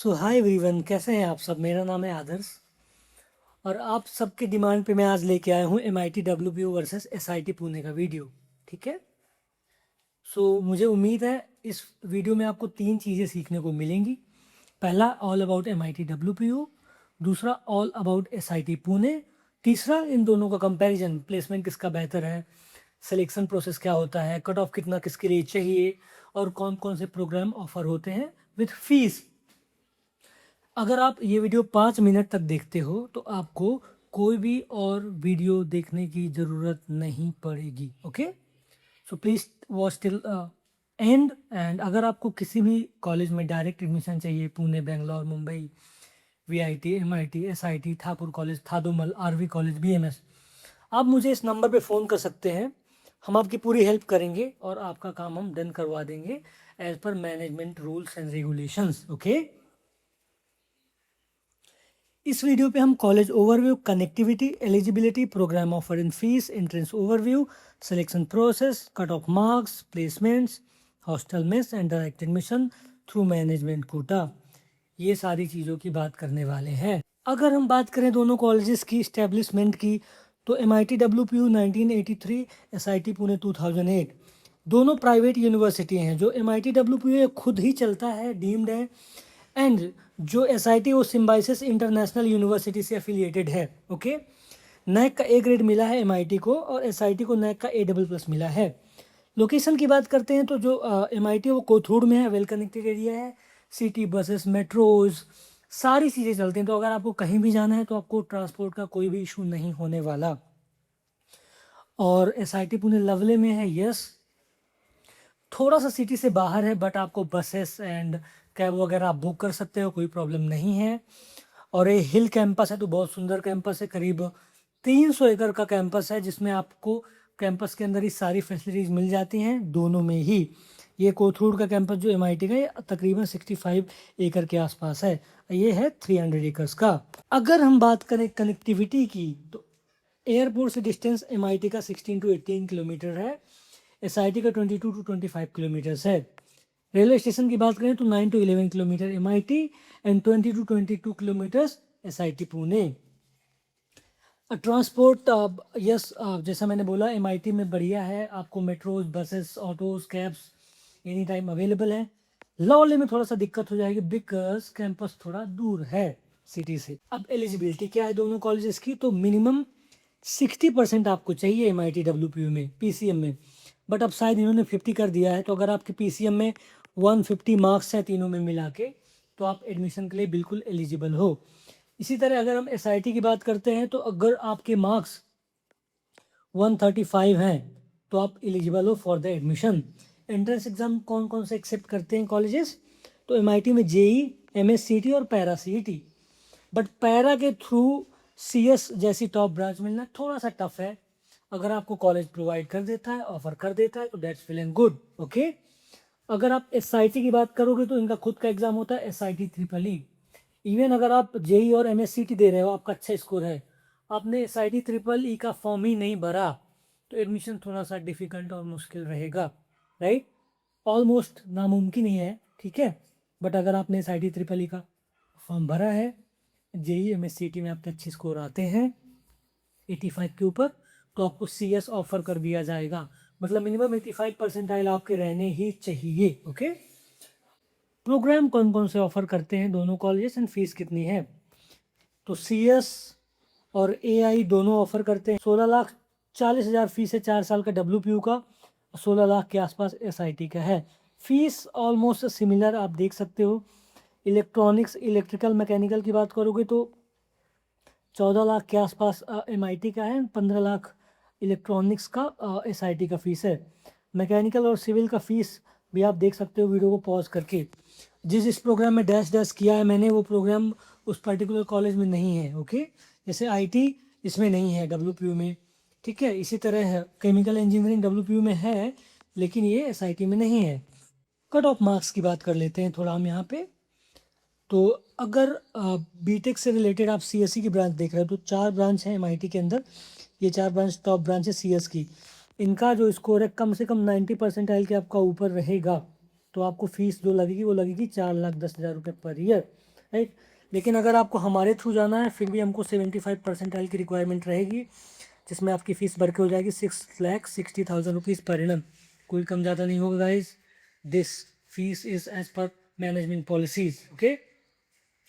सो hi everyone, कैसे हैं आप सब। मेरा नाम है आदर्श और आप सबके डिमांड पे मैं आज लेके आया हूँ MIT WPU versus SIT Pune का वीडियो। ठीक है। मुझे उम्मीद है इस वीडियो में आपको तीन चीज़ें सीखने को मिलेंगी। पहला, ऑल अबाउट MIT WPU। दूसरा, ऑल अबाउट SIT पुणे। तीसरा, इन दोनों का कंपैरिजन, प्लेसमेंट किसका बेहतर है, सिलेक्शन प्रोसेस क्या होता है, कट ऑफ कितना किसके लिए चाहिए और कौन कौन से प्रोग्राम ऑफर होते हैं विथ फीस। अगर आप ये वीडियो 5 मिनट तक देखते हो तो आपको कोई भी और वीडियो देखने की ज़रूरत नहीं पड़ेगी। Okay, so please watch till end अगर आपको किसी भी कॉलेज में डायरेक्ट एडमिशन चाहिए, Pune, Bangalore, Mumbai, VIT, MIT, SIT, Thakur college, Thadomal, RV college, BMS, आप मुझे इस नंबर पे फ़ोन कर सकते हैं। हम आपकी पूरी हेल्प करेंगे और आपका काम हम डन करवा देंगे as per management rules and regulations. Okay, इस वीडियो पे हम college overview, connectivity, eligibility, program offer in fees, entrance overview, selection process, cut off marks, placements, hostel mess and direct admission through management quota, ये सारी चीज़ों की बात करने वाले हैं। अगर हम बात करें दोनों कॉलेजेस की इस्टेब्लिशमेंट की, तो MIT WPU 1983, SIT पुणे 2008, दोनों प्राइवेट यूनिवर्सिटी हैं। जो MIT WPU खुद ही चलता है, डीम्ड है, एंड जो SIT वो सिम्बाइसिस इंटरनेशनल यूनिवर्सिटी से एफिलिएटेड है। ओके, नैक का A ग्रेड मिला है MIT को और SIT को नैक का A++ मिला है। लोकेशन की बात करते हैं तो जो MIT वो कोथरूड में है, वेल कनेक्टेड एरिया है, सिटी बसेस, मेट्रोज, सारी चीज़ें चलती हैं। तो अगर आपको कहीं भी जाना है तो आपको ट्रांसपोर्ट का कोई भी इशू नहीं होने वाला। और SIT पुणे लवले में है, यस, थोड़ा सा सिटी से बाहर है, बट आपको बसेस एंड कैब वगैरह आप बुक कर सकते हो, कोई प्रॉब्लम नहीं है। और ये हिल कैंपस है, तो बहुत सुंदर कैंपस है, करीब 300 एकड़ का कैंपस है, जिसमें आपको कैंपस के अंदर ही सारी फैसिलिटीज़ मिल जाती हैं दोनों में ही। ये कोथरूड का कैंपस जो MIT का, ये तकरीबन 65 एकड़ के आसपास है, ये है 300 एकर्स का। अगर हम बात करें कनेक्टिविटी की, तो एयरपोर्ट से डिस्टेंस MIT का 16 to 18 किलोमीटर है, SIT का 22 to 25 किलोमीटर्स है। रेलवे स्टेशन की बात करें तो 9 to 11 kilometre MIT and 20 to 22 kilometres SIT Pune. Transport, yes, जैसा मैंने बोला, MIT में बढ़िया है, आपको metros, buses, autos, cabs any time available है। लॉले में थोड़ा सा दिक्कत हो जाएगी बिकॉज कैंपस थोड़ा दूर है सिटी से। अब एलिजिबिलिटी क्या है दोनों कॉलेजेस की, तो मिनिमम 60% आपको चाहिए MIT WPU में, PCM में, बट अब शायद इन्होंने 50 कर दिया है। तो अगर आपके PCM में 150 मार्क्स हैं तीनों में मिला के, तो आप एडमिशन के लिए बिल्कुल एलिजिबल हो। इसी तरह अगर हम SIT की बात करते हैं, तो अगर आपके मार्क्स 135 हैं तो आप एलिजिबल हो for the admission. Entrance exam कौन कौन से एक्सेप्ट करते हैं कॉलेजेस, तो MIT में JEE, MS CET और पैरा CET, बट पैरा के थ्रू CS जैसी टॉप ब्रांच मिलना थोड़ा सा टफ है। अगर आपको कॉलेज प्रोवाइड कर देता है, ऑफर कर देता है, तो दैट्स फीलिंग गुड। ओके, अगर आप SIT की बात करोगे तो इनका खुद का एग्जाम होता है, SIT EEE। इवन अगर आप JEE और MS CET दे रहे हो, आपका अच्छा स्कोर है, आपने SIT EEE का फॉर्म ही नहीं भरा, तो एडमिशन थोड़ा सा डिफिकल्ट और मुश्किल रहेगा, राइट, ऑलमोस्ट नामुमकिन ही है। ठीक है, बट अगर आपने SIT EEE का फॉर्म भरा है, JEE MS CET में आपके अच्छे स्कोर आते हैं 85 के ऊपर, तो आपको CS ऑफर कर दिया जाएगा। मतलब मिनिमम 85 परसेंटाइल आपके रहने ही चाहिए। ओके, प्रोग्राम कौन कौन से ऑफर करते हैं दोनों कॉलेजेस एंड फीस कितनी है, तो CS और AI दोनों ऑफर करते हैं। 16,40,000 फीस है 4 साल का WPU का, 16 लाख के आसपास SIT का है। फीस ऑलमोस्ट सिमिलर आप देख सकते हो। इलेक्ट्रॉनिक्स, इलेक्ट्रिकल, मैकेनिकल की बात करोगे तो 14 लाख के आसपास MIT का है, 15 लाख इलेक्ट्रॉनिक्स का SIT का फीस है। मैकेनिकल और सिविल का फीस भी आप देख सकते हो वीडियो को पॉज करके। जिस प्रोग्राम में डैश डैश किया है मैंने, वो प्रोग्राम उस पर्टिकुलर कॉलेज में नहीं है। ओके, जैसे IT इसमें नहीं है WPU में, ठीक है। इसी तरह है केमिकल इंजीनियरिंग WPU में है, लेकिन ये SIT में नहीं है। कट ऑफ मार्क्स की बात कर लेते हैं थोड़ा हम यहाँ पे। तो अगर बीटेक से रिलेटेड आप CSE की ब्रांच देख रहे हो, तो 4 ब्रांच है MIT के अंदर, ये 4 ब्रांच टॉप ब्रांच है CS की। इनका जो स्कोर है कम से कम 90 परसेंटाइल के आपका ऊपर रहेगा, तो आपको फीस जो लगेगी वो लगेगी 4,10,000 रुपये पर ईयर। राइट। लेकिन अगर आपको हमारे थ्रू जाना है फिर भी हमको 75 परसेंटाइल की रिक्वायरमेंट रहेगी, जिसमें आपकी फ़ीस बढ़ के हो जाएगी 6,60,000 रुपीज़ पर एनम। कोई कम ज़्यादा नहीं होगा guys. This fees is as per management policies, okay.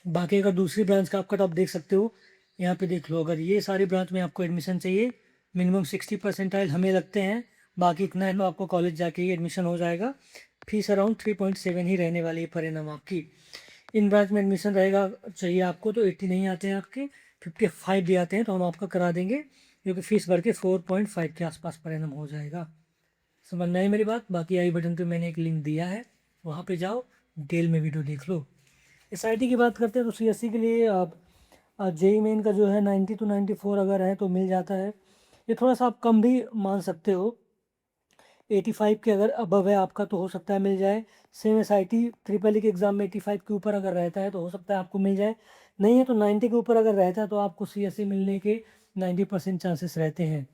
बाकी अगर दूसरी ब्रांच का आप कट ऑफ देख सकते हो, यहाँ पे देख लो। अगर ये सारी ब्रांच में आपको एडमिशन चाहिए, मिनिमम 60 परसेंटाइल हमें लगते हैं, बाकी इतना है तो आपको कॉलेज जाके ही एडमिशन हो जाएगा। फीस अराउंड 3.7 ही रहने वाली है पर एनम आपकी। इन ब्रांच में एडमिशन रहेगा चाहिए आपको तो 80 नहीं आते हैं आपके, 55 भी आते हैं तो हम आपका करा देंगे, क्योंकि फीस बढ़ के 4.5 के आसपास पर एनम हो जाएगा। समझ में आई मेरी बात? बाकी आई बटन पे मैंने एक लिंक दिया है, वहाँ पे जाओ, डिटेल में वीडियो देख लो। एसआईटी की बात करते हैं तो सीएससी के लिए आप जेई मेन का जो है 90 to 94 अगर है तो मिल जाता है। ये थोड़ा सा आप कम भी मान सकते हो, 85 के अगर अबव है आपका तो हो सकता है मिल जाए। सेम एसआईटी ट्रिपल ई के एग्ज़ाम में 85 के ऊपर अगर रहता है तो हो सकता है आपको मिल जाए, नहीं है तो 90 के ऊपर अगर रहता है तो आपको सीएससी मिलने के 90% चांसेस रहते हैं।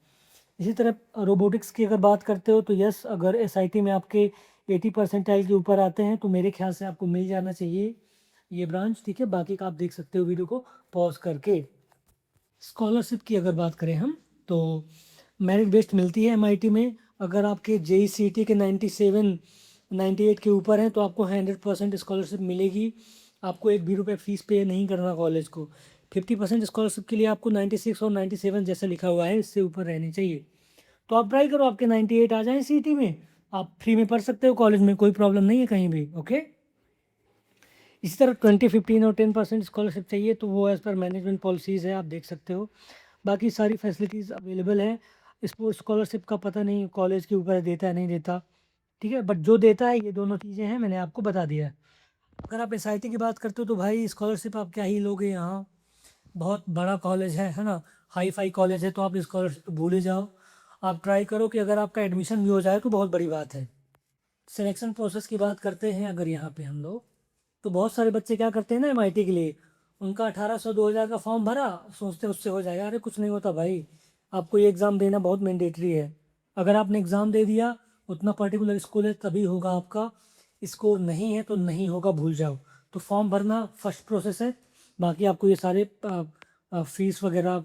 इसी तरह रोबोटिक्स की अगर बात करते हो तो यस, अगर एसआईटी में आपके 80 परसेंटाइल के ऊपर आते हैं तो मेरे ख्याल से आपको मिल जाना चाहिए ये ब्रांच, ठीक है। बाकी का आप देख सकते हो वीडियो को पॉज करके। स्कॉलरशिप की अगर बात करें हम तो मेरिट बेस्ड मिलती है एमआईटी में। अगर आपके जेई सीटी के 97 98 के ऊपर हैं तो आपको 100% स्कॉलरशिप मिलेगी। आपको एक भी रुपये फ़ीस पे नहीं करना कॉलेज को। 50% स्कॉलरशिप के लिए आपको 96 और 97 जैसा लिखा हुआ है इससे ऊपर रहनी चाहिए। तो आप ट्राई करो, आपके 98 आ जाएँ सीटी में, आप फ्री में पढ़ सकते हो कॉलेज में, कोई प्रॉब्लम नहीं है कहीं भी, ओके। इसी तरह 20 15 और 10% स्कॉलरशिप चाहिए तो वो एज़ पर मैनेजमेंट पॉलिसीज़ है, आप देख सकते हो। बाकी सारी फैसिलिटीज़ अवेलेबल हैं। स्पोर्ट्स स्कॉलरशिप का पता नहीं कॉलेज के ऊपर देता है नहीं देता, ठीक है, बट जो देता है ये दोनों चीज़ें हैं, मैंने आपको बता दिया है। अगर आप एसआईटी की बात करते हो तो भाई स्कॉलरशिप आप क्या ही लोगे यहाँ, बहुत बड़ा कॉलेज है ना, हाई फाई कॉलेज है, तो आप स्कॉलरशिप भूल ही जाओ। आप ट्राई करो कि अगर आपका एडमिशन भी हो जाए तो बहुत बड़ी बात है। सिलेक्शन प्रोसेस की बात करते हैं अगर यहाँ पे हम लोग, तो बहुत सारे बच्चे क्या करते हैं ना एमआईटी के लिए, उनका 1800 2000 का फॉर्म भरा, सोचते उससे हो जाएगा। अरे कुछ नहीं होता भाई, आपको ये एग्ज़ाम देना बहुत मैंडेटरी है। अगर आपने एग्ज़ाम दे दिया, उतना पर्टिकुलर स्कूल है तभी होगा आपका, स्कोर नहीं है तो नहीं होगा, भूल जाओ। तो फॉर्म भरना फर्स्ट प्रोसेस है। बाकी आपको ये सारे फीस वगैरह,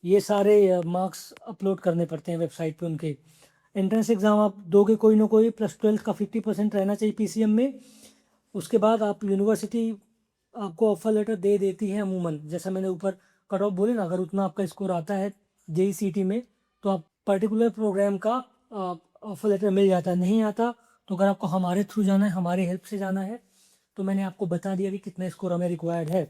ये सारे मार्क्स अपलोड करने पड़ते हैं वेबसाइट पे उनके। एंट्रेंस एग्ज़ाम आप दोगे कोई ना कोई, +12 का 50% रहना चाहिए पीसीएम में। उसके बाद आप यूनिवर्सिटी आपको ऑफर लेटर दे देती है अमूमन, जैसा मैंने ऊपर कट ऑफ बोले ना, अगर उतना आपका स्कोर आता है जेईसीटी में तो आप पर्टिकुलर प्रोग्राम का ऑफर लेटर मिल जाता है। नहीं आता तो अगर आपको हमारे थ्रू जाना है, हमारे हेल्प से जाना है, तो मैंने आपको बता दिया कि कितना स्कोर हमें रिक्वायर्ड है।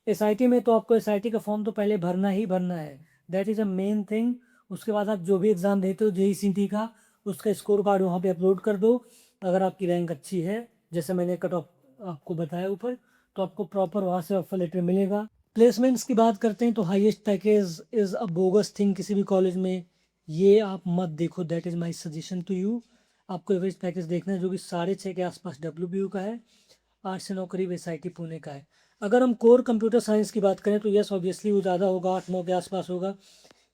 एसआईटी में तो आपको एसआईटी का फॉर्म तो पहले भरना ही भरना है, that is a main thing. उसके बाद आप जो भी एग्ज़ाम देते हो जेईसीटी का, उसका स्कोर कार्ड वहाँ पे अपलोड कर दो। अगर आपकी रैंक अच्छी है, जैसे मैंने कट ऑफ आपको बताया ऊपर, तो आपको प्रॉपर वहाँ से ऑफर लेटर मिलेगा। प्लेसमेंट्स की बात करते हैं तो highest package is a bogus thing किसी भी कॉलेज में, ये आप मत देखो, that is my suggestion to you. आपको एवरेज पैकेज देखना है जो कि 6.5 के आसपास डब्ल्यू का है, 8 से 9 करीब एसआईटी पुणे का है। अगर हम कोर कंप्यूटर साइंस की बात करें तो यस ऑब्वियसली वो ज़्यादा होगा, 8-9 के आसपास होगा,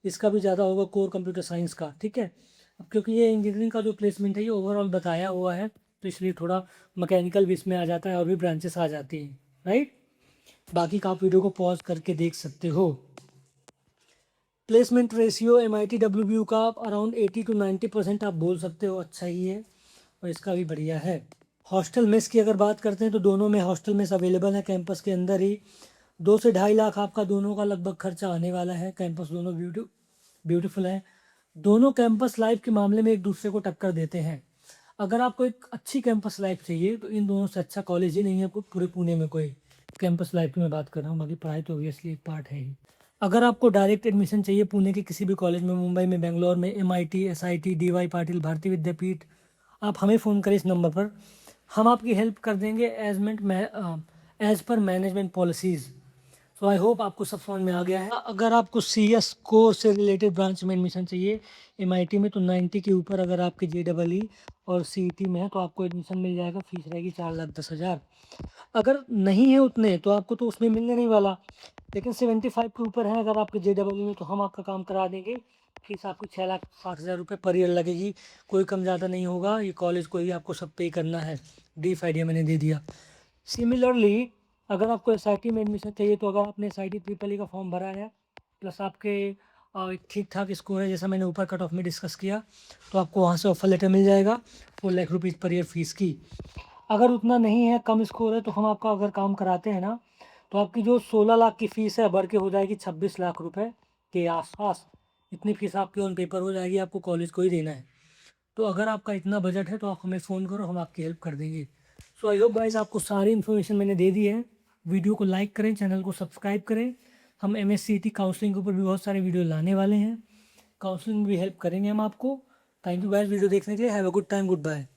इसका भी ज़्यादा होगा कोर कंप्यूटर साइंस का, ठीक है। अब क्योंकि ये इंजीनियरिंग का जो प्लेसमेंट है ये ओवरऑल बताया हुआ है, तो इसलिए थोड़ा मैकेनिकल भी इसमें आ जाता है और भी ब्रांचेस आ जाती हैं, राइट। बाकी का आप वीडियो को पॉज करके देख सकते हो। प्लेसमेंट रेशियो MIT WBU का अराउंड 80 to 90% आप बोल सकते हो, अच्छा ही है, और इसका भी बढ़िया है। हॉस्टल मेस की अगर बात करते हैं तो दोनों में हॉस्टल मेस अवेलेबल है कैंपस के अंदर ही। 2 से 2.5 लाख आपका दोनों का लगभग खर्चा आने वाला है। कैंपस दोनों ब्यूटीफुल है। दोनों कैंपस लाइफ के मामले में एक दूसरे को टक्कर देते हैं। अगर आपको एक अच्छी कैंपस लाइफ चाहिए तो इन दोनों से अच्छा कॉलेज ही नहीं है पूरे पुणे में कोई। कैंपस लाइफ की मैं बात कर रहा हूँ, बाकी पढ़ाई तो ऑब्वियसली एक पार्ट है ही। अगर आपको डायरेक्ट एडमिशन चाहिए पुणे के किसी भी कॉलेज में, मुंबई में, बेंगलोर में, MIT, SIT, DY पाटिल, भारतीय विद्यापीठ, आप हमें फ़ोन करें इस नंबर पर, हम आपकी हेल्प कर देंगे as per management policies. So I hope आपको सब समझ में आ गया है। अगर आपको CS कोर्स से रिलेटेड ब्रांच में एडमिशन चाहिए MIT में, तो 90 के ऊपर अगर आपके JEE और CET में है तो आपको एडमिशन मिल जाएगा। फीस रहेगी 4,10,000। अगर नहीं है उतने तो आपको तो उसमें मिलने नहीं वाला, लेकिन 75 के ऊपर है अगर आपके JEE में तो हम आपका काम करा देंगे। फीस आपकी 6,60,000 रुपये पर ईयर लगेगी, कोई कम ज़्यादा नहीं होगा। ये कॉलेज को ही आपको सब पे करना है। ब्रीफ आइडिया मैंने दे दिया। सिमिलरली अगर आपको एसआईटी में एडमिशन चाहिए तो अगर आपने एसआईटी ट्रिपल ई का फॉर्म भरा है प्लस आपके ठीक ठाक स्कोर है जैसा मैंने ऊपर कट ऑफ में डिस्कस किया, तो आपको वहाँ से ऑफर लेटर मिल जाएगा 4 lakh rupees per year fees की। अगर उतना नहीं है, कम स्कोर है, तो हम आपका अगर काम कराते हैं ना, तो आपकी जो 16 लाख की फ़ीस है बढ़ के हो जाएगी 26 लाख रुपए के आसपास। इतनी फ़ीस आपकी ऑन पेपर हो जाएगी, आपको कॉलेज को ही देना है। तो अगर आपका इतना बजट है तो आप हमें फ़ोन करो, हम आपकी हेल्प कर देंगे। सो आई होप गाइस आपको सारी इन्फॉर्मेशन मैंने दे दी है। वीडियो को लाइक करें, चैनल को सब्सक्राइब करें। हम MSCT काउंसलिंग के ऊपर भी बहुत सारे वीडियो लाने वाले हैं, काउंसलिंग में भी हेल्प करेंगे हम आपको। थैंक यू गाइस वीडियो देखने के लिए। Have a good time, good bye.